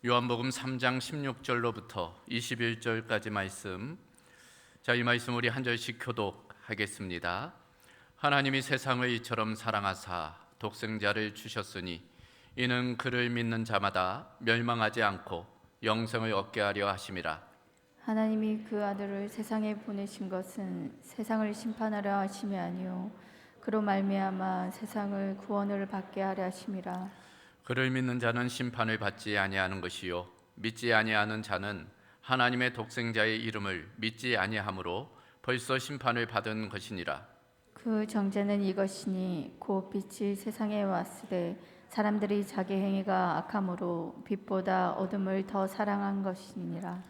요한복음 3장 16절로부터 21절까지 말씀. 이 말씀 우리 한 절씩 교독하겠습니다. 하나님이 세상을 이처럼 사랑하사 독생자를 주셨으니 이는 그를 믿는 자마다 멸망하지 않고 영생을 얻게 하려 하심이라. 하나님이 그 아들을 세상에 보내신 것은 세상을 심판하려 하심이 아니요 그로 말미암아 세상을 구원을 받게 하려 하심이라. 그를 믿는 자는 심판을 받지 아니하는 것이요 믿지 아니하는 자는 하나님의 독생자의 이름을 믿지 아니하므로 벌써 심판을 받은 것이니라. 그 정죄는 이것이니 곧 빛이 세상에 왔으되 사람들이 자기 행위가 악함으로 빛보다 어둠을 더 사랑한 것이니라.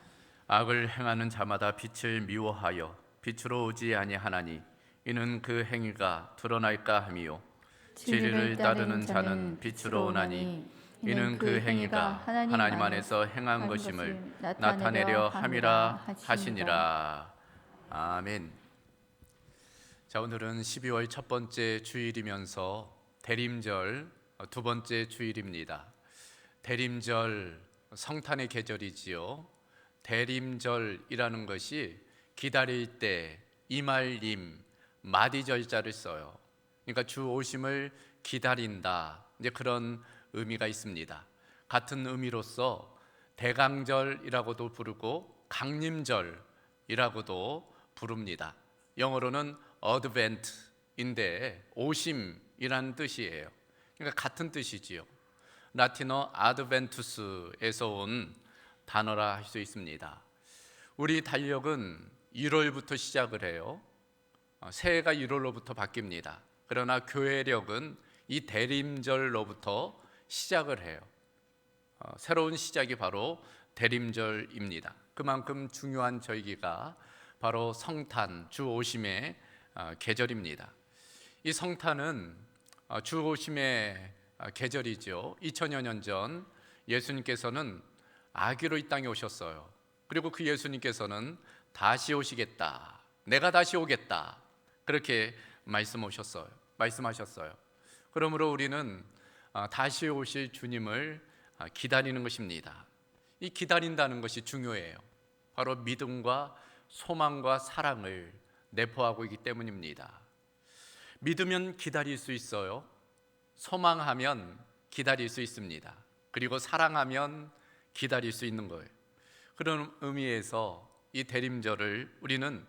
악을 행하는 자마다 빛을 미워하여 빛으로 오지 아니하나니 이는 그 행위가 드러날까 함이요 진리를 따르는 자는 빛으로 오나니 이는 그 행위가 하나님 안에서 행한 것임을 나타내려 함이라 하시니라. 아멘. 오늘은 12월 첫 번째 주일이면서 대림절 두 번째 주일입니다. 대림절 성탄의 계절이지요. 대림절이라는 것이 기다릴 때 이말림 마디절자를 써요. 그러니까 주 오심을 기다린다, 이제 그런 의미가 있습니다. 같은 의미로서 대강절이라고도 부르고 강림절이라고도 부릅니다. 영어로는 advent인데 오심이라는 뜻이에요. 그러니까 같은 뜻이지요. 라틴어 adventus에서 온 단어라 할 수 있습니다. 우리 달력은 1월부터 시작을 해요. 새해가 1월로부터 바뀝니다. 그러나 교회력은 이 대림절로부터 시작을 해요. 새로운 시작이 바로 대림절입니다. 그만큼 중요한 절기가 바로 성탄, 주 오심의 계절입니다. 이 성탄은 주 오심의 계절이죠. 2000여 년 전 예수님께서는 아기로 이 땅에 오셨어요. 그리고 그 예수님께서는 다시 오시겠다, 내가 다시 오겠다, 그렇게 말씀하셨어요. 그러므로 우리는 다시 오실 주님을 기다리는 것입니다. 이 기다린다는 것이 중요해요. 바로 믿음과 소망과 사랑을 내포하고 있기 때문입니다. 믿으면 기다릴 수 있어요. 소망하면 기다릴 수 있습니다. 그리고 사랑하면 기다릴 수 있는 거예요. 그런 의미에서 이 대림절을 우리는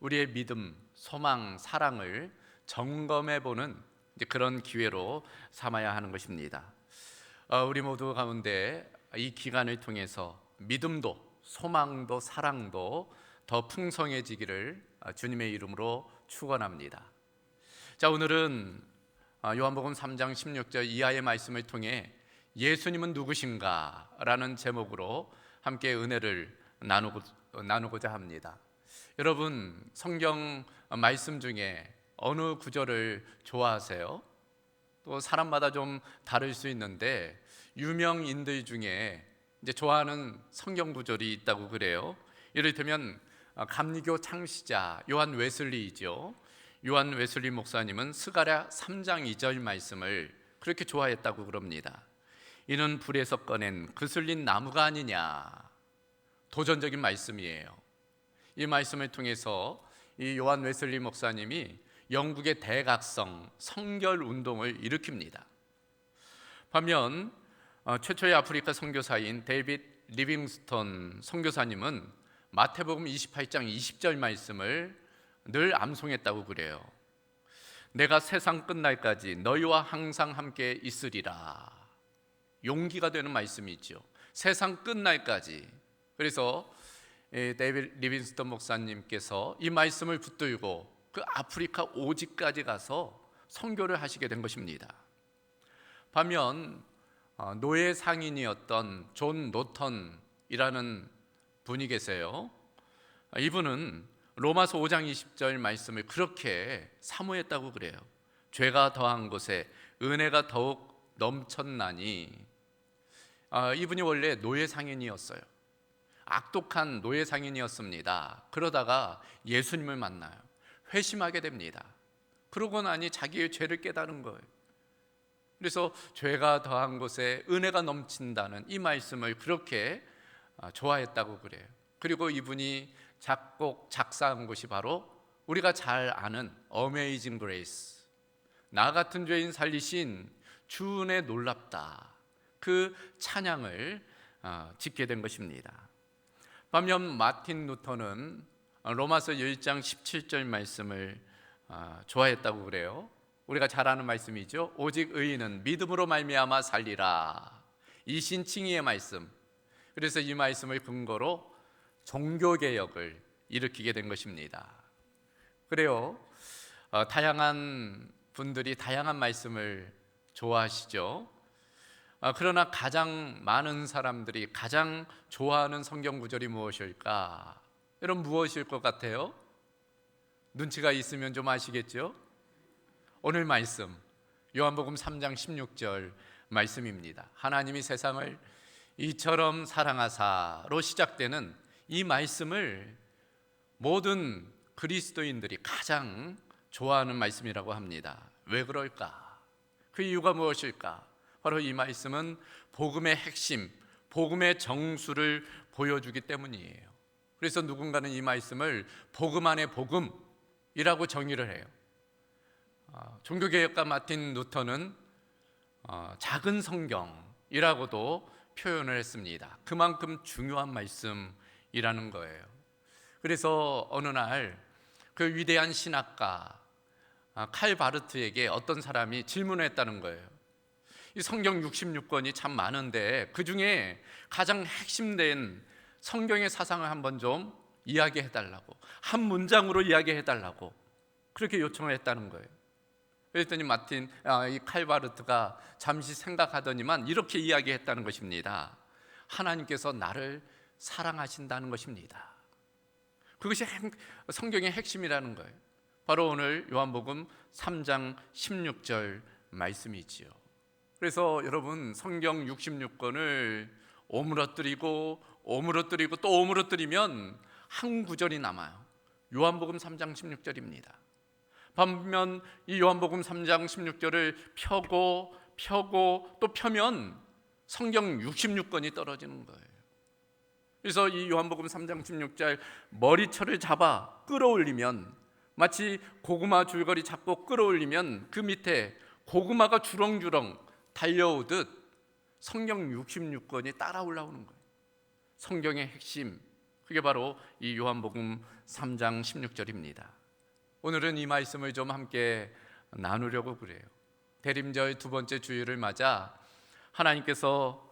우리의 믿음, 소망, 사랑을 점검해보는 그런 기회로 삼아야 하는 것입니다. 우리 모두 가운데 이 기간을 통해서 믿음도 소망도 사랑도 더 풍성해지기를 주님의 이름으로 축원합니다. 오늘은 요한복음 3장 16절 이하의 말씀을 통해 예수님은 누구신가? 라는 제목으로 함께 은혜를 나누고자 합니다. 여러분, 성경 말씀 중에 어느 구절을 좋아하세요? 또 사람마다 좀 다를 수 있는데 유명인들 중에 이제 좋아하는 성경 구절이 있다고 그래요. 이를테면 감리교 창시자 요한 웨슬리이죠. 요한 웨슬리 목사님은 스가랴 3장 2절 말씀을 그렇게 좋아했다고 그럽니다. 이는 불에서 꺼낸 그슬린 나무가 아니냐. 도전적인 말씀이에요. 이 말씀을 통해서 이 요한 웨슬리 목사님이 영국의 대각성 성결 운동을 일으킵니다. 반면 최초의 아프리카 선교사인 데이빗 리빙스턴 선교사님은 마태복음 28장 20절 말씀을 늘 암송했다고 그래요. 내가 세상 끝날까지 너희와 항상 함께 있으리라. 용기가 되는 말씀이죠. 세상 끝날까지. 그래서 데이빗 리빙스턴 목사님께서 이 말씀을 붙들고 그 아프리카 오지까지 가서 선교를 하시게 된 것입니다. 반면 노예 상인이었던 존 노턴이라는 분이 계세요. 이분은 로마서 5장 20절 말씀을 그렇게 사모했다고 그래요. 죄가 더한 곳에 은혜가 더욱 넘쳤나니. 이분이 원래 노예 상인이었어요. 악독한 노예 상인이었습니다. 그러다가 예수님을 만나요. 회심하게 됩니다. 그러고 나니 자기의 죄를 깨달은 거예요. 그래서 죄가 더한 곳에 은혜가 넘친다는 이 말씀을 그렇게 좋아했다고 그래요. 그리고 이분이 작곡 작사한 것이 바로 우리가 잘 아는 어메이징 그레이스, 나 같은 죄인 살리신 주 은혜 놀랍다, 그 찬양을 짓게 된 것입니다. 반면 마틴 루터는 로마서 1장 17절 말씀을 좋아했다고 그래요. 우리가 잘 아는 말씀이죠. 오직 의인은 믿음으로 말미암아 살리라, 이 신칭의의 말씀. 그래서 이 말씀을 근거로 종교개혁을 일으키게 된 것입니다. 그래요, 다양한 분들이 다양한 말씀을 좋아하시죠. 그러나 가장 많은 사람들이 가장 좋아하는 성경 구절이 무엇일까? 여러분, 무엇일 것 같아요? 눈치가 있으면 좀 아시겠죠? 오늘 말씀 요한복음 3장 16절 말씀입니다. 하나님이 세상을 이처럼 사랑하사로 시작되는 이 말씀을 모든 그리스도인들이 가장 좋아하는 말씀이라고 합니다. 왜 그럴까? 그 이유가 무엇일까? 바로 이 말씀은 복음의 핵심, 복음의 정수를 보여주기 때문이에요. 그래서 누군가는 이 말씀을 복음 안에 복음이라고 정의를 해요. 종교개혁가 마틴 루터는 작은 성경이라고도 표현을 했습니다. 그만큼 중요한 말씀이라는 거예요. 그래서 어느 날 그 위대한 신학가 칼 바르트에게 어떤 사람이 질문을 했다는 거예요. 이 성경 66권이 참 많은데 그 중에 가장 핵심된 성경의 사상을 한번 좀 이야기해달라고, 한 문장으로 이야기해달라고 그렇게 요청을 했다는 거예요. 그랬더니 이 칼바르트가 잠시 생각하더니만 이렇게 이야기했다는 것입니다. 하나님께서 나를 사랑하신다는 것입니다. 그것이 성경의 핵심이라는 거예요. 바로 오늘 요한복음 3장 16절 말씀이지요. 그래서 여러분, 성경 66권을 오므러뜨리고 또 오므러뜨리면 한 구절이 남아요. 요한복음 3장 16절입니다. 반면 이 요한복음 3장 16절을 펴고 또 펴면 성경 66권이 떨어지는 거예요. 그래서 이 요한복음 3장 16절 머리철을 잡아 끌어올리면, 마치 고구마 줄거리 잡고 끌어올리면 그 밑에 고구마가 주렁주렁 달려오듯 성경 66권이 따라 올라오는 거예요. 성경의 핵심, 그게 바로 이 요한복음 3장 16절입니다. 오늘은 이 말씀을 좀 함께 나누려고 그래요. 대림절 두 번째 주일을 맞아 하나님께서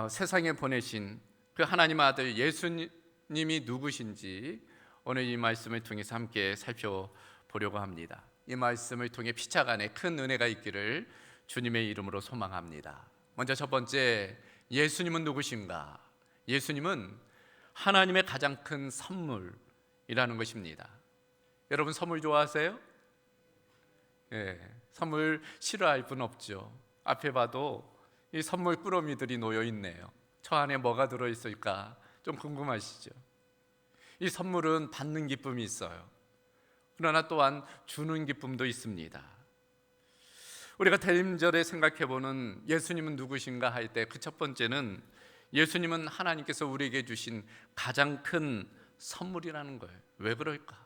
세상에 보내신 그 하나님 아들 예수님이 누구신지 오늘 이 말씀을 통해서 함께 살펴보려고 합니다. 이 말씀을 통해 피차 간에 큰 은혜가 있기를 주님의 이름으로 소망합니다. 먼저 첫 번째, 예수님은 누구신가? 예수님은 하나님의 가장 큰 선물이라는 것입니다. 여러분, 선물 좋아하세요? 선물 싫어할 분 없죠. 앞에 봐도 이 선물 꾸러미들이 놓여 있네요. 저 안에 뭐가 들어있을까 좀 궁금하시죠? 이 선물은 받는 기쁨이 있어요. 그러나 또한 주는 기쁨도 있습니다. 우리가 대림절에 생각해보는 예수님은 누구신가 할 때 그 첫 번째는 예수님은 하나님께서 우리에게 주신 가장 큰 선물이라는 거예요. 왜 그럴까?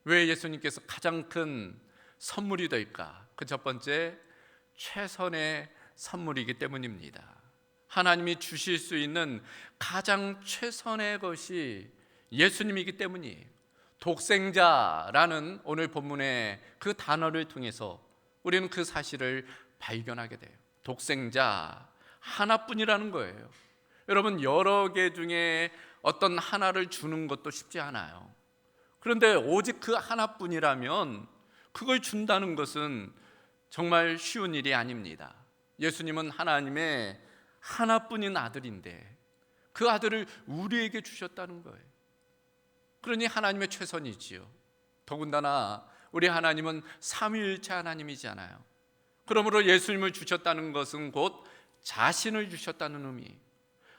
왜 예수님께서 가장 큰 선물이 될까? 그 첫 번째, 최선의 선물이기 때문입니다. 하나님이 주실 수 있는 가장 최선의 것이 예수님이기 때문이에요. 독생자라는 오늘 본문의 그 단어를 통해서 우리는 그 사실을 발견하게 돼요. 독생자 하나뿐이라는 거예요. 여러분, 여러 개 중에 어떤 하나를 주는 것도 쉽지 않아요. 그런데 오직 그 하나뿐이라면 그걸 준다는 것은 정말 쉬운 일이 아닙니다. 예수님은 하나님의 하나뿐인 아들인데 그 아들을 우리에게 주셨다는 거예요. 그러니 하나님의 최선이지요. 더군다나 우리 하나님은 삼위일체 하나님이잖아요. 그러므로 예수님을 주셨다는 것은 곧 자신을 주셨다는 의미,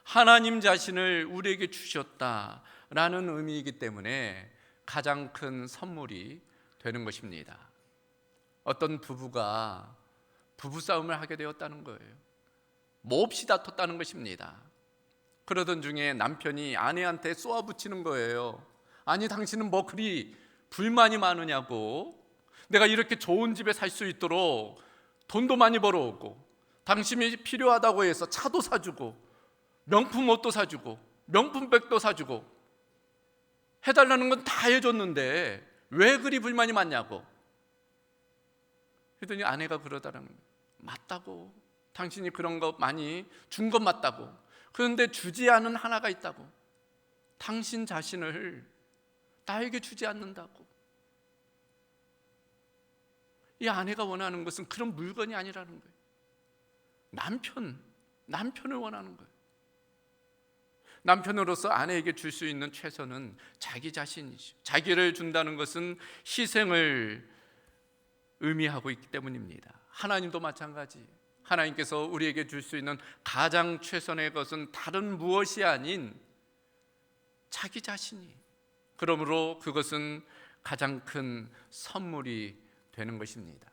하나님 자신을 우리에게 주셨다라는 의미이기 때문에 가장 큰 선물이 되는 것입니다. 어떤 부부가 부부싸움을 하게 되었다는 거예요. 몹시 다퉜다는 것입니다. 그러던 중에 남편이 아내한테 쏘아붙이는 거예요. 아니, 당신은 뭐 그리 불만이 많으냐고. 내가 이렇게 좋은 집에 살 수 있도록 돈도 많이 벌어오고, 당신이 필요하다고 해서 차도 사주고, 명품 옷도 사주고, 명품백도 사주고, 해달라는 건 다 해줬는데 왜 그리 불만이 많냐고. 그랬더니 아내가 그러더라는 거예요. 맞다고. 당신이 그런 거 많이 준 건 맞다고. 그런데 주지 않은 하나가 있다고. 당신 자신을 나에게 주지 않는다고. 이 아내가 원하는 것은 그런 물건이 아니라는 거예요. 남편을 원하는 거예요. 남편으로서 아내에게 줄 수 있는 최선은 자기 자신이죠. 자기를 준다는 것은 희생을 의미하고 있기 때문입니다. 하나님도 마찬가지. 하나님께서 우리에게 줄 수 있는 가장 최선의 것은 다른 무엇이 아닌 자기 자신이. 그러므로 그것은 가장 큰 선물이 되는 것입니다.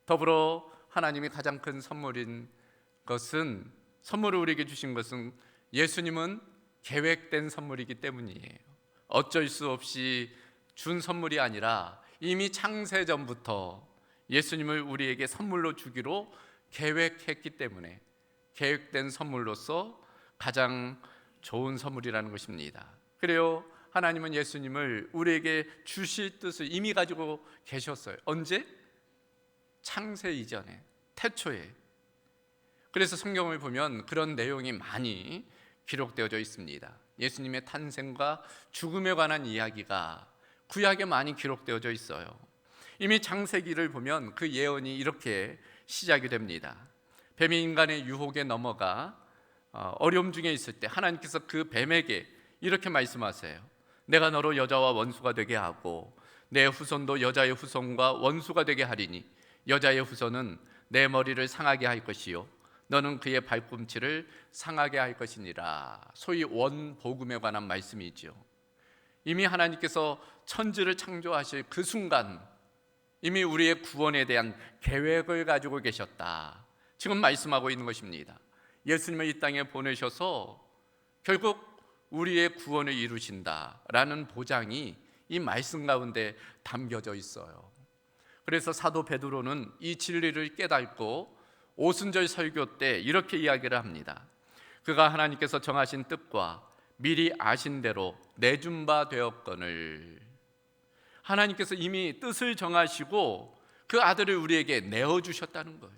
더불어 하나님이 가장 큰 선물인 것은, 선물을 우리에게 주신 것은 예수님은 계획된 선물이기 때문이에요. 어쩔 수 없이 준 선물이 아니라 이미 창세전부터 예수님을 우리에게 선물로 주기로 계획했기 때문에 계획된 선물로서 가장 좋은 선물이라는 것입니다. 그래요, 하나님은 예수님을 우리에게 주실 뜻을 이미 가지고 계셨어요. 언제? 창세 이전에, 태초에. 그래서 성경을 보면 그런 내용이 많이 기록되어져 있습니다. 예수님의 탄생과 죽음에 관한 이야기가 구약에 많이 기록되어져 있어요. 이미 창세기를 보면 그 예언이 이렇게 시작이 됩니다. 뱀이 인간의 유혹에 넘어가 어려움 중에 있을 때 하나님께서 그 뱀에게 이렇게 말씀하세요. 내가 너로 여자와 원수가 되게 하고 내 후손도 여자의 후손과 원수가 되게 하리니 여자의 후손은 내 머리를 상하게 할 것이요 너는 그의 발꿈치를 상하게 할 것이니라. 소위 원복음에 관한 말씀이죠. 이미 하나님께서 천지를 창조하실 그 순간 이미 우리의 구원에 대한 계획을 가지고 계셨다. 지금 말씀하고 있는 것입니다. 예수님을 이 땅에 보내셔서 결국 우리의 구원을 이루신다라는 보장이 이 말씀 가운데 담겨져 있어요. 그래서 사도 베드로는 이 진리를 깨닫고 오순절 설교 때 이렇게 이야기를 합니다. 그가 하나님께서 정하신 뜻과 미리 아신 대로 내준 바 되었거늘. 하나님께서 이미 뜻을 정하시고 그 아들을 우리에게 내어주셨다는 거예요.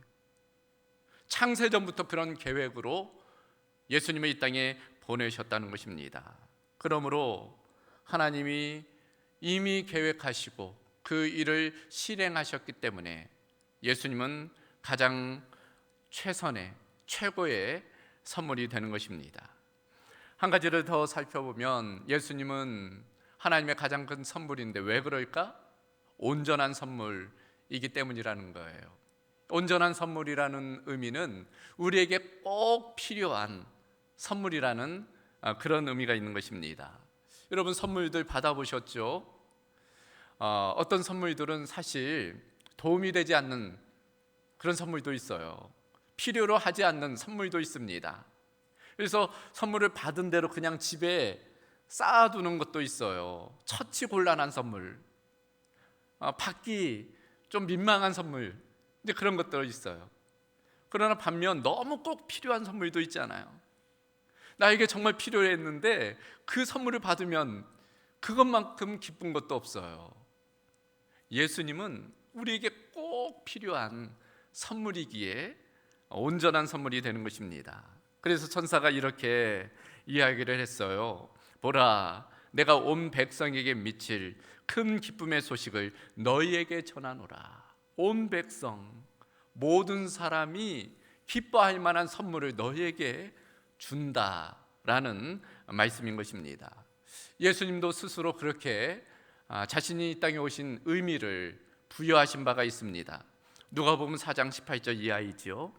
창세전부터 그런 계획으로 예수님을 이 땅에 보내셨다는 것입니다. 그러므로 하나님이 이미 계획하시고 그 일을 실행하셨기 때문에 예수님은 가장 최선의 최고의 선물이 되는 것입니다. 한 가지를 더 살펴보면 예수님은 하나님의 가장 큰 선물인데 왜 그럴까? 온전한 선물이기 때문이라는 거예요. 온전한 선물이라는 의미는 우리에게 꼭 필요한 선물이라는 그런 의미가 있는 것입니다. 여러분 선물들 받아보셨죠? 어떤 선물들은 사실 도움이 되지 않는 그런 선물도 있어요. 필요로 하지 않는 선물도 있습니다. 그래서 선물을 받은 대로 그냥 집에 쌓아두는 것도 있어요. 처치 곤란한 선물, 받기 좀 민망한 선물, 이제 그런 것들이 있어요. 그러나 반면 너무 꼭 필요한 선물도 있잖아요. 나에게 정말 필요했는데 그 선물을 받으면 그것만큼 기쁜 것도 없어요. 예수님은 우리에게 꼭 필요한 선물이기에 온전한 선물이 되는 것입니다. 그래서 천사가 이렇게 이야기를 했어요. 보라, 내가 온 백성에게 미칠 큰 기쁨의 소식을 너희에게 전하노라. 온 백성, 모든 사람이 기뻐할 만한 선물을 너희에게 준다라는 말씀인 것입니다. 예수님도 스스로 그렇게 자신이 이 땅에 오신 의미를 부여하신 바가 있습니다. 누가복음 4장 18절 이하이지요.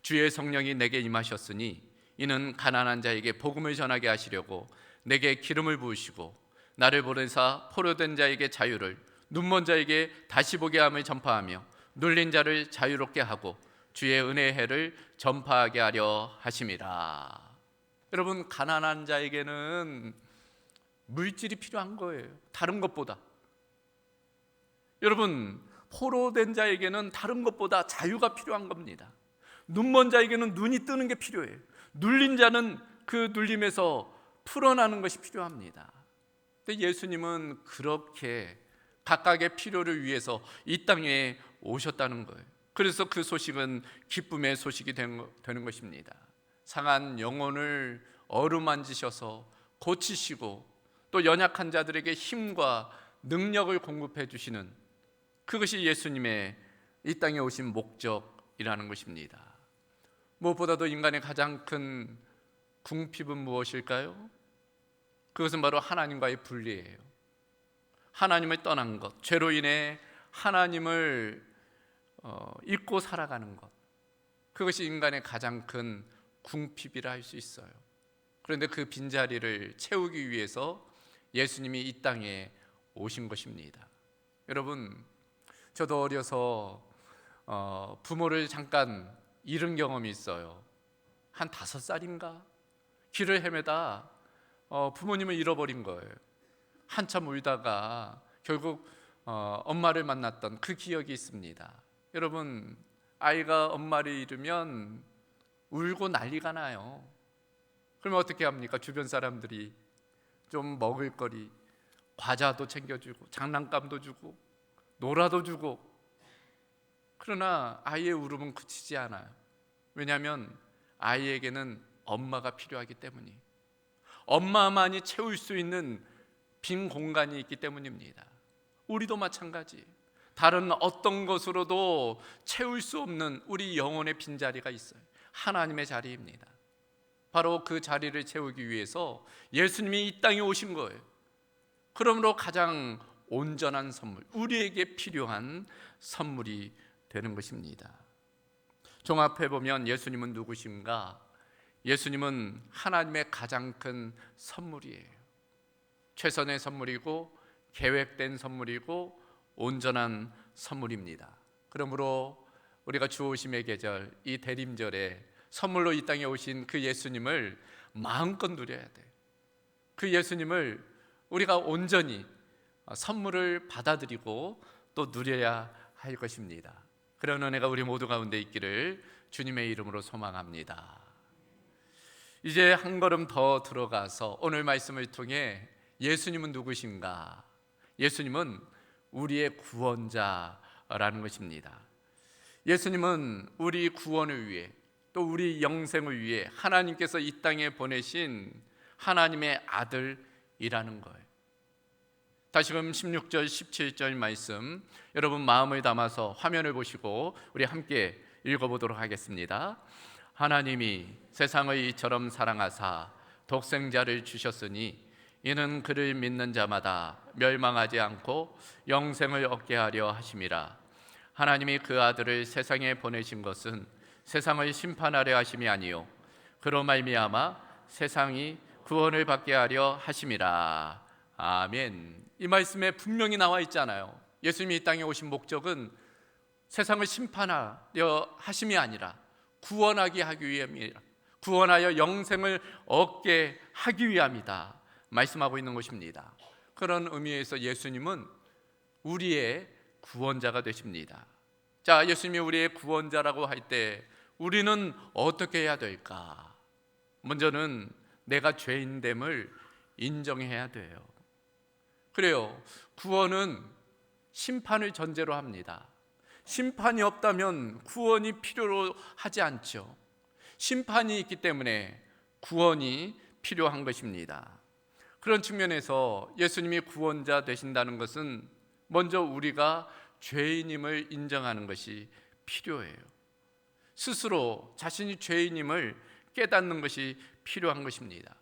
주의 성령이 내게 임하셨으니 이는 가난한 자에게 복음을 전하게 하시려고 내게 기름을 부으시고 나를 보내사 포로된 자에게 자유를, 눈먼 자에게 다시 보게 함을 전파하며 눌린 자를 자유롭게 하고 주의 은혜의 해를 전파하게 하려 하심이라. 여러분, 가난한 자에게는 물질이 필요한 거예요. 다른 것보다. 여러분, 포로된 자에게는 다른 것보다 자유가 필요한 겁니다. 눈먼 자에게는 눈이 뜨는 게 필요해요. 눌린 자는 그 눌림에서 풀어나는 것이 필요합니다. 근데 예수님은 그렇게 각각의 필요를 위해서 이 땅에 오셨다는 거예요. 그래서 그 소식은 기쁨의 소식이 되는 것입니다. 상한 영혼을 어루만지셔서 고치시고 또 연약한 자들에게 힘과 능력을 공급해 주시는, 그것이 예수님의 이 땅에 오신 목적이라는 것입니다. 무엇보다도 인간의 가장 큰 궁핍은 무엇일까요? 그것은 바로 하나님과의 분리예요. 하나님을 떠난 것, 죄로 인해 하나님을 잊고 살아가는 것, 그것이 인간의 가장 큰 궁핍이라 할 수 있어요. 그런데 그 빈자리를 채우기 위해서 예수님이 이 땅에 오신 것입니다. 여러분, 저도 어려서 부모를 잠깐 잃은 경험이 있어요. 한 5살인가? 길을 헤매다 부모님을 잃어버린 거예요. 한참 울다가 결국 엄마를 만났던 그 기억이 있습니다. 여러분, 아이가 엄마를 잃으면 울고 난리가 나요. 그러면 어떻게 합니까? 주변 사람들이 좀 먹을 거리, 과자도 챙겨주고 장난감도 주고 놀아도 주고. 그러나 아이의 울음은 그치지 않아요. 왜냐하면 아이에게는 엄마가 필요하기 때문이에요. 엄마만이 채울 수 있는 빈 공간이 있기 때문입니다. 우리도 마찬가지. 다른 어떤 것으로도 채울 수 없는 우리 영혼의 빈자리가 있어요. 하나님의 자리입니다. 바로 그 자리를 채우기 위해서 예수님이 이 땅에 오신 거예요. 그러므로 가장 온전한 선물, 우리에게 필요한 선물이 되는 것입니다. 종합해 보면 예수님은 누구신가? 예수님은 하나님의 가장 큰 선물이에요. 최선의 선물이고 계획된 선물이고 온전한 선물입니다. 그러므로 우리가 주오심의 계절, 이 대림절에 선물로 이 땅에 오신 그 예수님을 마음껏 누려야 돼요. 그 예수님을 우리가 온전히 선물을 받아들이고 또 누려야 할 것입니다. 그런 은혜가 우리 모두 가운데 있기를 주님의 이름으로 소망합니다. 이제 한 걸음 더 들어가서 오늘 말씀을 통해 예수님은 누구신가? 예수님은 우리의 구원자라는 것입니다. 예수님은 우리 구원을 위해 또 우리 영생을 위해 하나님께서 이 땅에 보내신 하나님의 아들이라는 거예요. 다시금 16절 17절 말씀 여러분 마음을 담아서 화면을 보시고 우리 함께 읽어보도록 하겠습니다. 하나님이 세상을 이처럼 사랑하사 독생자를 주셨으니 이는 그를 믿는 자마다 멸망하지 않고 영생을 얻게 하려 하심이라. 하나님이 그 아들을 세상에 보내신 것은 세상을 심판하려 하심이 아니요 그로 말미암아 세상이 구원을 받게 하려 하심이라. 아멘. 이 말씀에 분명히 나와 있잖아요. 예수님이 이 땅에 오신 목적은 세상을 심판하려 하심이 아니라 구원하게 하기 위함이라. 구원하여 영생을 얻게 하기 위함이다 말씀하고 있는 것입니다. 그런 의미에서 예수님은 우리의 구원자가 되십니다. 자, 예수님이 우리의 구원자라고 할 때 우리는 어떻게 해야 될까? 먼저는 내가 죄인됨을 인정해야 돼요. 그래요. 구원은 심판을 전제로 합니다. 심판이 없다면 구원이 필요로 하지 않죠. 심판이 있기 때문에 구원이 필요한 것입니다. 그런 측면에서 예수님이 구원자 되신다는 것은 먼저 우리가 죄인임을 인정하는 것이 필요해요. 스스로 자신이 죄인임을 깨닫는 것이 필요한 것입니다.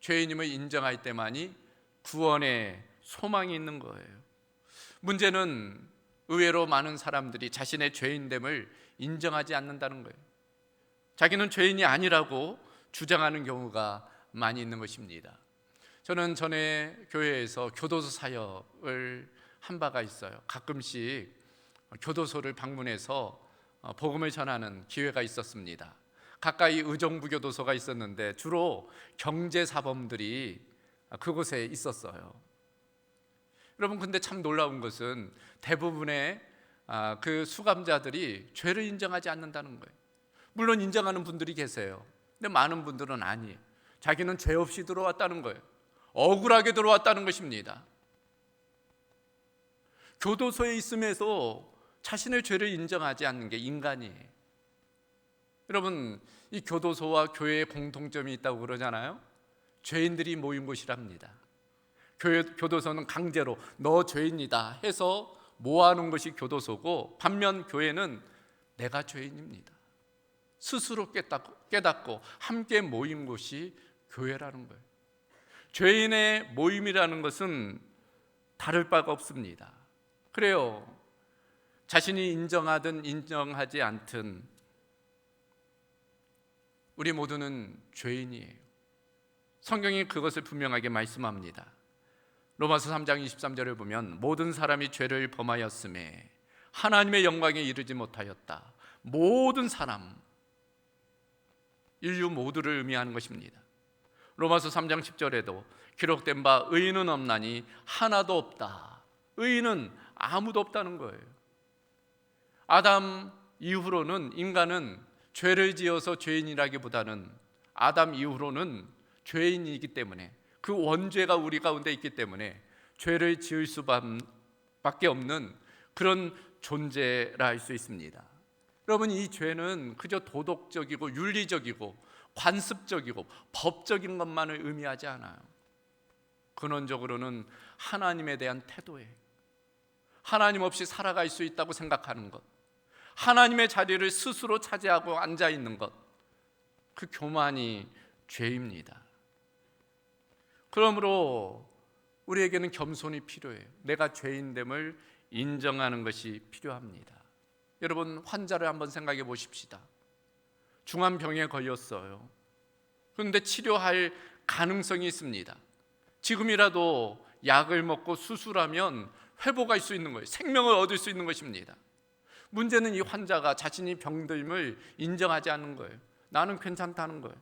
죄인임을 인정할 때만이 구원의 소망이 있는 거예요. 문제는 의외로 많은 사람들이 자신의 죄인됨을 인정하지 않는다는 거예요. 자기는 죄인이 아니라고 주장하는 경우가 많이 있는 것입니다. 저는 전에 교회에서 교도소 사역을 한 바가 있어요. 가끔씩 교도소를 방문해서 복음을 전하는 기회가 있었습니다. 가까이 의정부교도소가 있었는데 주로 경제사범들이 그곳에 있었어요. 여러분, 근데 참 놀라운 것은 대부분의 그 수감자들이 죄를 인정하지 않는다는 거예요. 물론 인정하는 분들이 계세요. 근데 많은 분들은 아니에요. 자기는 죄 없이 들어왔다는 거예요. 억울하게 들어왔다는 것입니다. 교도소에 있음에도 자신의 죄를 인정하지 않는 게 인간이에요. 여러분, 이 교도소와 교회의 공통점이 있다고 그러잖아요. 죄인들이 모인 곳이랍니다. 교도소는 강제로 너 죄인이다 해서 모아놓은 것이 교도소고, 반면 교회는 내가 죄인입니다. 스스로 깨닫고 함께 모인 곳이 교회라는 거예요. 죄인의 모임이라는 것은 다를 바가 없습니다. 그래요. 자신이 인정하든 인정하지 않든 우리 모두는 죄인이에요. 성경이 그것을 분명하게 말씀합니다. 로마서 3장 23절을 보면 모든 사람이 죄를 범하였음에 하나님의 영광에 이르지 못하였다. 모든 사람, 인류 모두를 의미하는 것입니다. 로마서 3장 10절에도 기록된 바 의인은 없나니 하나도 없다. 의인은 아무도 없다는 거예요. 아담 이후로는 인간은 죄를 지어서 죄인이라기보다는 아담 이후로는 죄인이기 때문에, 그 원죄가 우리 가운데 있기 때문에 죄를 지을 수밖에 없는 그런 존재라 할 수 있습니다. 여러분, 이 죄는 그저 도덕적이고 윤리적이고 관습적이고 법적인 것만을 의미하지 않아요. 근원적으로는 하나님에 대한 태도예요. 하나님 없이 살아갈 수 있다고 생각하는 것, 하나님의 자리를 스스로 차지하고 앉아있는 것, 그 교만이 죄입니다. 그러므로 우리에게는 겸손이 필요해요. 내가 죄인됨을 인정하는 것이 필요합니다. 여러분, 환자를 한번 생각해 보십시다. 중환병에 걸렸어요. 그런데 치료할 가능성이 있습니다. 지금이라도 약을 먹고 수술하면 회복할 수 있는 거예요. 생명을 얻을 수 있는 것입니다. 문제는 이 환자가 자신이 병듦을 인정하지 않는 거예요. 나는 괜찮다는 거예요.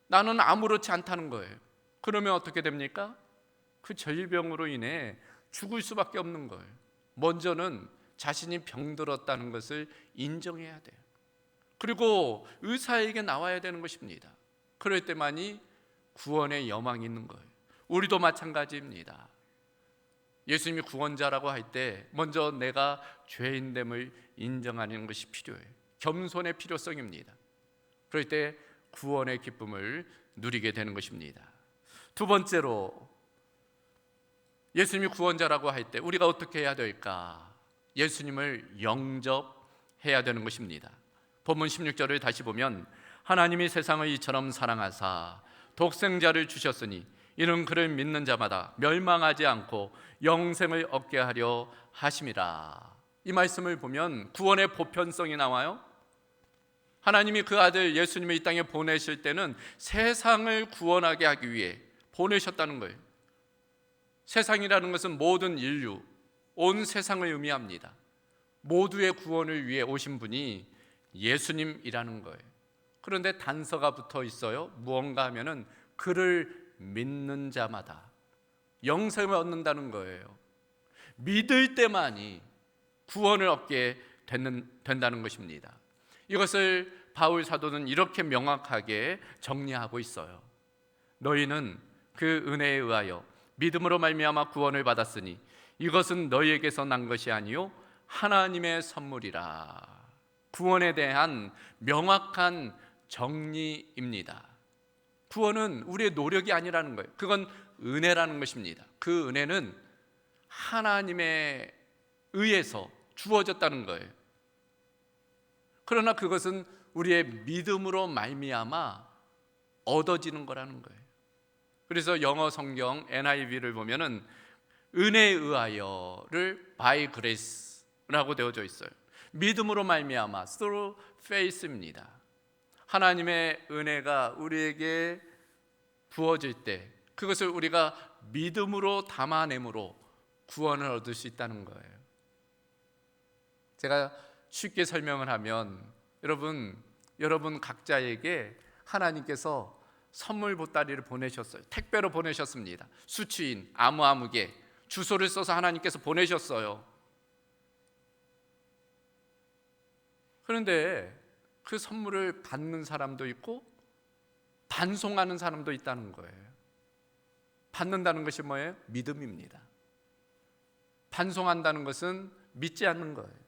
나는 아무렇지 않다는 거예요. 그러면 어떻게 됩니까? 그 질병으로 인해 죽을 수밖에 없는 거예요. 먼저는 자신이 병들었다는 것을 인정해야 돼요. 그리고 의사에게 나와야 되는 것입니다. 그럴 때만이 구원의 여망이 있는 거예요. 우리도 마찬가지입니다. 예수님이 구원자라고 할 때 먼저 내가 죄인됨을 인정하는 것이 필요해요. 겸손의 필요성입니다. 그럴 때 구원의 기쁨을 누리게 되는 것입니다. 두 번째로, 예수님이 구원자라고 할 때 우리가 어떻게 해야 될까? 예수님을 영접해야 되는 것입니다. 본문 16절을 다시 보면 하나님이 세상을 이처럼 사랑하사 독생자를 주셨으니 이는 그를 믿는 자마다 멸망하지 않고 영생을 얻게 하려 하심이라. 이 말씀을 보면 구원의 보편성이 나와요. 하나님이 그 아들 예수님을 이 땅에 보내실 때는 세상을 구원하게 하기 위해 보내셨다는 거예요. 세상이라는 것은 모든 인류, 온 세상을 의미합니다. 모두의 구원을 위해 오신 분이 예수님이라는 거예요. 그런데 단서가 붙어 있어요. 무언가 하면은 그를 믿는 자마다 영생을 얻는다는 거예요. 믿을 때만이 구원을 얻게 된다는 것입니다. 이것을 바울 사도는 이렇게 명확하게 정리하고 있어요. 너희는 그 은혜에 의하여 믿음으로 말미암아 구원을 받았으니 이것은 너희에게서 난 것이 아니요 하나님의 선물이라. 구원에 대한 명확한 정리입니다. 구원은 우리의 노력이 아니라는 거예요. 그건 은혜라는 것입니다. 그 은혜는 하나님에 의해서 주어졌다는 거예요. 그러나 그것은 우리의 믿음으로 말미암아 얻어지는 거라는 거예요. 그래서 영어 성경 NIV를 보면은 은혜에 의하여를 by grace라고 되어져 있어요. 믿음으로 말미암아 through faith입니다. 하나님의 은혜가 우리에게 부어질 때 그것을 우리가 믿음으로 담아내므로 구원을 얻을 수 있다는 거예요. 제가 쉽게 설명을 하면 여러분 각자에게 하나님께서 선물 보따리를 보내셨어요. 택배로 보내셨습니다. 수취인, 아무개 주소를 써서 하나님께서 보내셨어요. 그런데 그 선물을 받는 사람도 있고 반송하는 사람도 있다는 거예요. 받는다는 것이 뭐예요? 믿음입니다. 반송한다는 것은 믿지 않는 거예요.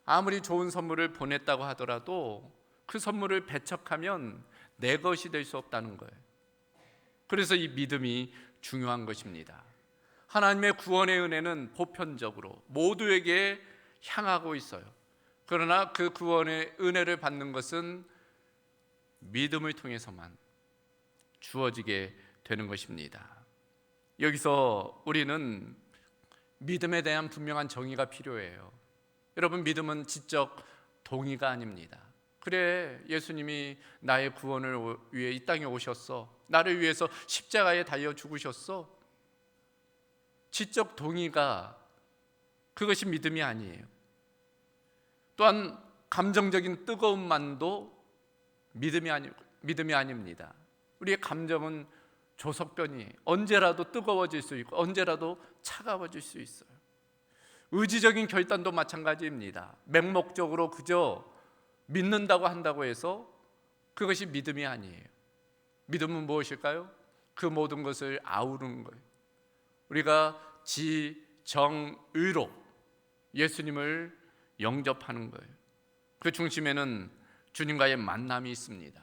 아무리 좋은 선물을 보냈다고 하더라도 그 선물을 배척하면 내 것이 될 수 없다는 거예요. 그래서 이 믿음이 중요한 것입니다. 하나님의 구원의 은혜는 보편적으로 모두에게 향하고 있어요. 그러나 그 구원의 은혜를 받는 것은 믿음을 통해서만 주어지게 되는 것입니다. 여기서 우리는 믿음에 대한 분명한 정의가 필요해요. 여러분, 믿음은 지적 동의가 아닙니다. 그래, 예수님이 나의 구원을 위해 이 땅에 오셨어. 나를 위해서 십자가에 달려 죽으셨어. 지적 동의가 그것이 믿음이 아니에요. 또한 감정적인 뜨거움만도 믿음이 아닙니다. 우리의 감정은 조석변이 언제라도 뜨거워질 수 있고 언제라도 차가워질 수 있어요. 의지적인 결단도 마찬가지입니다. 맹목적으로 그저 믿는다고 한다고 해서 그것이 믿음이 아니에요. 믿음은 무엇일까요? 그 모든 것을 아우르는 거예요. 우리가 지정의로 예수님을 영접하는 거예요. 그 중심에는 주님과의 만남이 있습니다.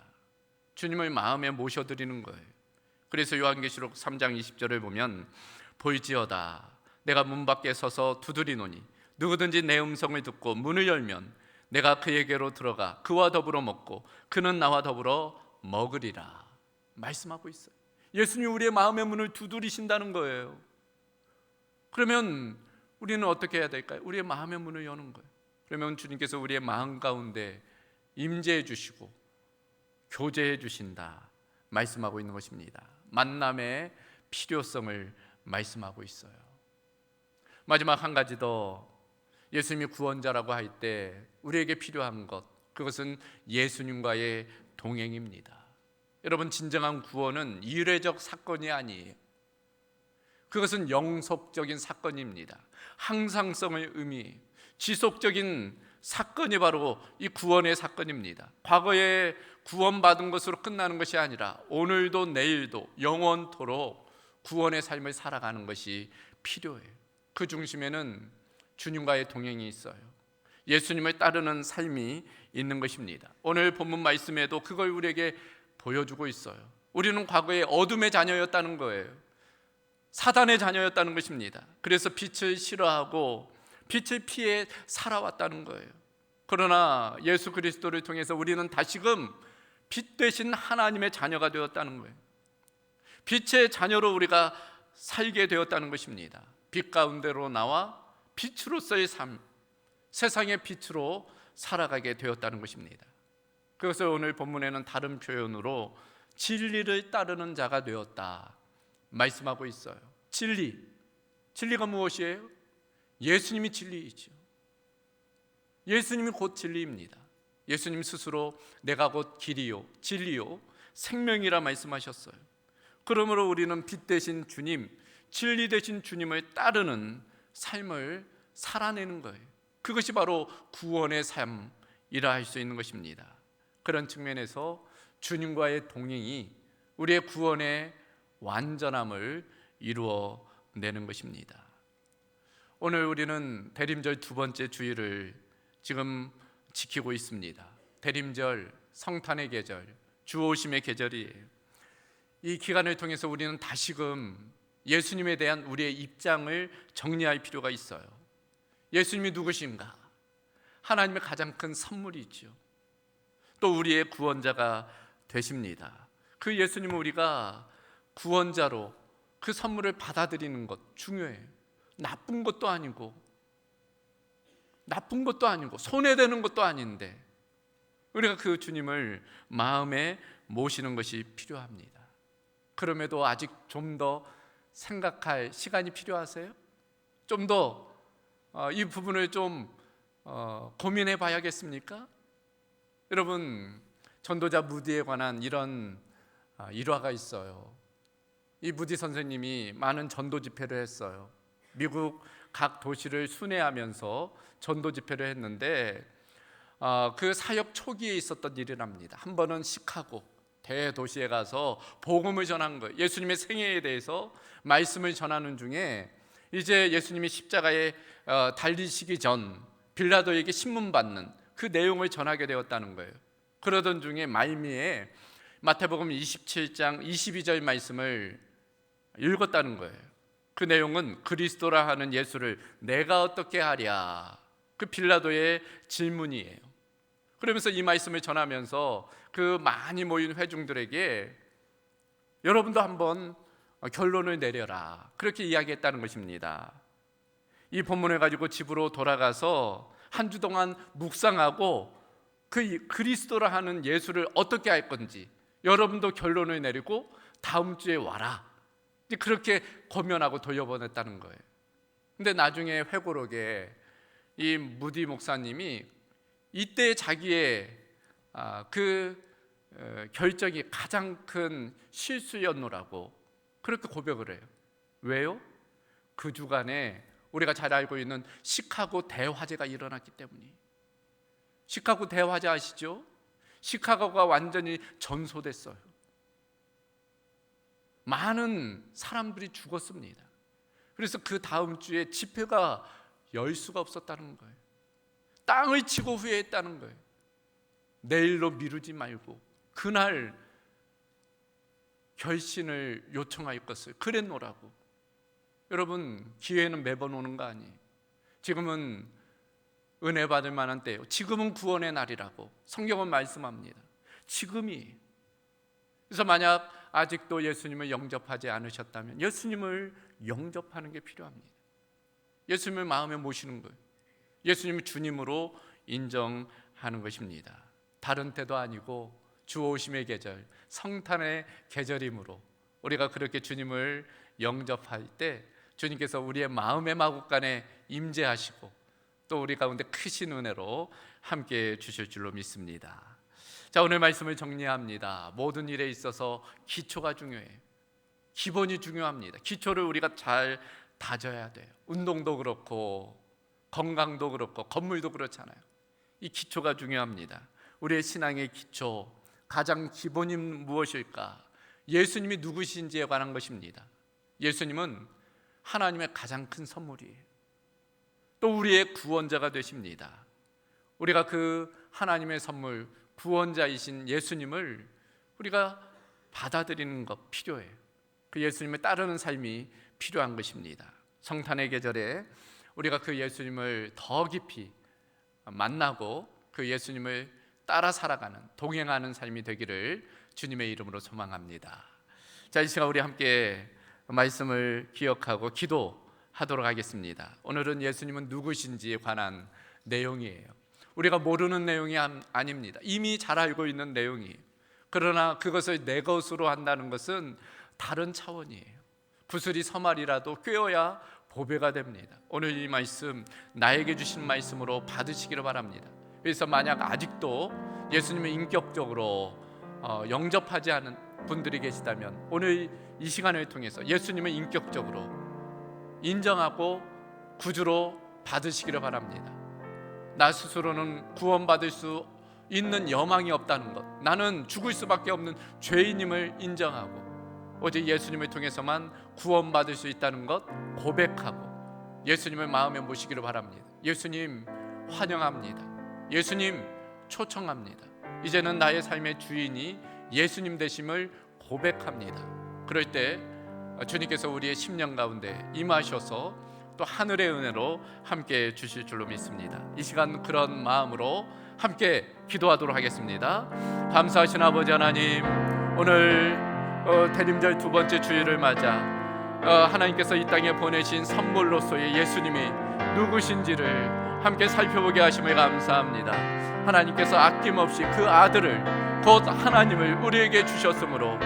주님을 마음에 모셔드리는 거예요. 그래서 요한계시록 3장 20절을 보면 볼지어다 내가 문 밖에 서서 두드리노니 누구든지 내 음성을 듣고 문을 열면 내가 그에게로 들어가 그와 더불어 먹고 그는 나와 더불어 먹으리라 말씀하고 있어요. 예수님이 우리의 마음의 문을 두드리신다는 거예요. 그러면 우리는 어떻게 해야 될까요? 우리의 마음의 문을 여는 거예요. 그러면 주님께서 우리의 마음 가운데 임재해 주시고 교제해 주신다 말씀하고 있는 것입니다. 만남의 필요성을 말씀하고 있어요. 마지막 한 가지 더, 예수님이 구원자라고 할 때 우리에게 필요한 것, 그것은 예수님과의 동행입니다. 여러분, 진정한 구원은 이례적 사건이 아니에요. 그것은 영속적인 사건입니다. 항상성을 의미해요. 지속적인 사건이 바로 이 구원의 사건입니다. 과거에 구원받은 것으로 끝나는 것이 아니라 오늘도 내일도 영원토록 구원의 삶을 살아가는 것이 필요해요. 그 중심에는 주님과의 동행이 있어요. 예수님을 따르는 삶이 있는 것입니다. 오늘 본문 말씀에도 그걸 우리에게 보여주고 있어요. 우리는 과거에 어둠의 자녀였다는 거예요. 사단의 자녀였다는 것입니다. 그래서 빛을 싫어하고 빛을 피해 살아왔다는 거예요. 그러나 예수 그리스도를 통해서 우리는 다시금 빛 되신 하나님의 자녀가 되었다는 거예요. 빛의 자녀로 우리가 살게 되었다는 것입니다. 빛 가운데로 나와 빛으로서의 삶, 세상의 빛으로 살아가게 되었다는 것입니다. 그것을 오늘 본문에는 다른 표현으로 진리를 따르는 자가 되었다 말씀하고 있어요. 진리가 무엇이에요? 예수님이 진리이죠. 예수님이 곧 진리입니다. 예수님 스스로 내가 곧 길이요 진리요 생명이라 말씀하셨어요. 그러므로 우리는 빛 되신 주님, 진리 되신 주님을 따르는 삶을 살아내는 거예요. 그것이 바로 구원의 삶이라 할 수 있는 것입니다. 그런 측면에서 주님과의 동행이 우리의 구원의 완전함을 이루어내는 것입니다. 오늘 우리는 대림절 두 번째 주일을 지금 지키고 있습니다. 대림절, 성탄의 계절, 주오심의 계절이에요. 이 기간을 통해서 우리는 다시금 예수님에 대한 우리의 입장을 정리할 필요가 있어요. 예수님이 누구신가? 하나님의 가장 큰 선물이죠. 또 우리의 구원자가 되십니다. 그 예수님을 우리가 구원자로 그 선물을 받아들이는 것 중요해요. 나쁜 것도 아니고 손해되는 것도 아닌데 우리가 그 주님을 마음에 모시는 것이 필요합니다. 그럼에도 아직 좀 더 생각할 시간이 필요하세요? 좀 더 이 부분을 좀 고민해 봐야겠습니까? 여러분, 전도자 무디에 관한 이런 일화가 있어요. 이 무디 선생님이 많은 전도 집회를 했어요. 미국 각 도시를 순회하면서 전도 집회를 했는데 그 사역 초기에 있었던 일이랍니다. 한 번은 시카고 대도시에 가서 복음을 전한 거예요. 예수님의 생애에 대해서 말씀을 전하는 중에 이제 예수님이 십자가에 달리시기 전 빌라도에게 신문 받는 그 내용을 전하게 되었다는 거예요. 그러던 중에 말미에 마태복음 27장 22절 말씀을 읽었다는 거예요. 그 내용은 그리스도라 하는 예수를 내가 어떻게 하랴, 그 빌라도의 질문이에요. 그러면서 이 말씀을 전하면서 그 많이 모인 회중들에게 여러분도 한번 결론을 내려라, 그렇게 이야기했다는 것입니다. 이 본문을 가지고 집으로 돌아가서 한 주 동안 묵상하고 그 그리스도라 하는 예수를 어떻게 할 건지 여러분도 결론을 내리고 다음 주에 와라, 그렇게 권면하고 돌려보냈다는 거예요. 근데 나중에 회고록에 이 무디 목사님이 이때 자기의 그 결정이 가장 큰 실수였노라고 그렇게 고백을 해요. 왜요? 그 주간에 우리가 잘 알고 있는 시카고 대화재가 일어났기 때문이에요. 시카고 대화재 아시죠? 시카고가 완전히 전소됐어요. 많은 사람들이 죽었습니다. 그래서 그 다음 주에 집회가 열 수가 없었다는 거예요. 땅을 치고 후회했다는 거예요. 내일로 미루지 말고 그날 결신을 요청하였겠어요. 그랬노라고. 여러분, 기회는 매번 오는 거 아니에요. 지금은 은혜 받을 만한 때예요. 지금은 구원의 날이라고 성경은 말씀합니다. 지금이. 그래서 만약 아직도 예수님을 영접하지 않으셨다면 예수님을 영접하는 게 필요합니다. 예수님을 마음에 모시는 거예요. 예수님을 주님으로 인정하는 것입니다. 다른 때도 아니고 주 오심의 계절, 성탄의 계절이므로 우리가 그렇게 주님을 영접할 때 주님께서 우리의 마음의 마구간에 임재하시고 또 우리 가운데 크신 은혜로 함께 주실 줄로 믿습니다. 자, 오늘 말씀을 정리합니다. 모든 일에 있어서 기초가 중요해요. 기본이 중요합니다. 기초를 우리가 잘 다져야 돼요. 운동도 그렇고 건강도 그렇고 건물도 그렇잖아요. 이 기초가 중요합니다. 우리의 신앙의 기초, 가장 기본이 무엇일까? 예수님이 누구신지에 관한 것입니다. 예수님은 하나님의 가장 큰 선물이에요. 또 우리의 구원자가 되십니다. 우리가 그 하나님의 선물, 구원자이신 예수님을 우리가 받아들이는 것 필요해요. 그 예수님을 따르는 삶이 필요한 것입니다. 성탄의 계절에 우리가 그 예수님을 더 깊이 만나고 그 예수님을 따라 살아가는, 동행하는 삶이 되기를 주님의 이름으로 소망합니다. 자, 이 시간 우리 함께 말씀을 기억하고 기도하도록 하겠습니다. 오늘은 예수님은 누구신지에 관한 내용이에요. 우리가 모르는 내용이 아닙니다. 이미 잘 알고 있는 내용이에요. 그러나 그것을 내 것으로 한다는 것은 다른 차원이에요. 구슬이 서말이라도 꿰어야 보배가 됩니다. 오늘 이 말씀 나에게 주신 말씀으로 받으시기를 바랍니다. 그래서 만약 아직도 예수님을 인격적으로 영접하지 않은 분들이 계시다면 오늘 이 시간을 통해서 예수님을 인격적으로 인정하고 구주로 받으시기를 바랍니다. 나 스스로는 구원받을 수 있는 여망이 없다는 것, 나는 죽을 수밖에 없는 죄인임을 인정하고 오직 예수님을 통해서만 구원받을 수 있다는 것 고백하고 예수님을 마음에 모시기를 바랍니다. 예수님 환영합니다. 예수님 초청합니다. 이제는 나의 삶의 주인이 예수님 되심을 고백합니다. 그럴 때 주님께서 우리의 심령 가운데 임하셔서 또 하늘의 은혜로 함께 주실 줄로 믿습니다. 이 시간 그런 마음으로 함께 기도하도록 하겠습니다. 감사하신 아버지 하나님, 오늘 대림절 두 번째 주일을 맞아 하나님께서 이 땅에 보내신 선물로서의 예수님이 누구신지를 함께 살펴보게 하심을 감사합니다. 하나님께서 아낌없이 그 아들을 곧 하나님을 우리에게 주셨으므로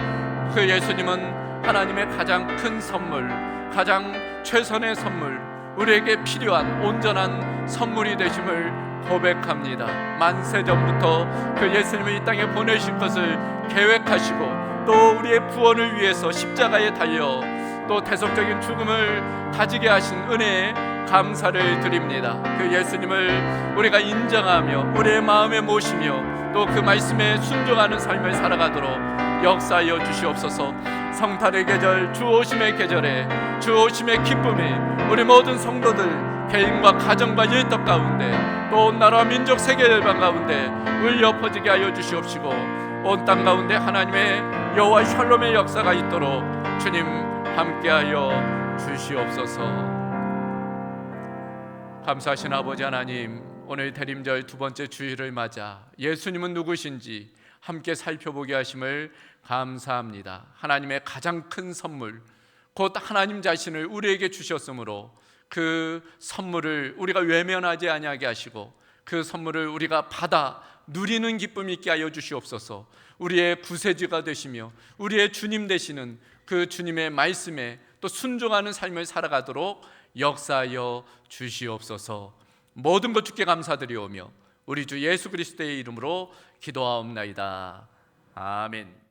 그 예수님은 하나님의 가장 큰 선물, 가장 최선의 선물, 우리에게 필요한 온전한 선물이 되심을 고백합니다. 만세 전부터 그 예수님을 이 땅에 보내실 것을 계획하시고 또 우리의 구원을 위해서 십자가에 달려 또 대속적인 죽음을 가지게 하신 은혜에 감사를 드립니다. 그 예수님을 우리가 인정하며 우리의 마음에 모시며 또 그 말씀에 순종하는 삶을 살아가도록 역사하여 주시옵소서. 성탄의 계절, 주 오심의 계절에 주 오심의 기쁨이 우리 모든 성도들 개인과 가정과 일터 가운데 또 온 나라 민족 세계 열방 가운데 울려 퍼지게 하여 주시옵시고 온 땅 가운데 하나님의 여호와 샬롬의 역사가 있도록 주님 함께하여 주시옵소서. 감사하신 아버지 하나님, 오늘 대림절 두 번째 주일을 맞아 예수님은 누구신지 함께 살펴보게 하심을 감사합니다. 하나님의 가장 큰 선물 곧 하나님 자신을 우리에게 주셨으므로 그 선물을 우리가 외면하지 아니하게 하시고 그 선물을 우리가 받아 누리는 기쁨 있게 하여 주시옵소서. 우리의 구세주가 되시며 우리의 주님 되시는 그 주님의 말씀에 또 순종하는 삶을 살아가도록 역사하여 주시옵소서. 모든 것 주께 감사드리오며 우리 주 예수 그리스도의 이름으로 기도하옵나이다. 아멘.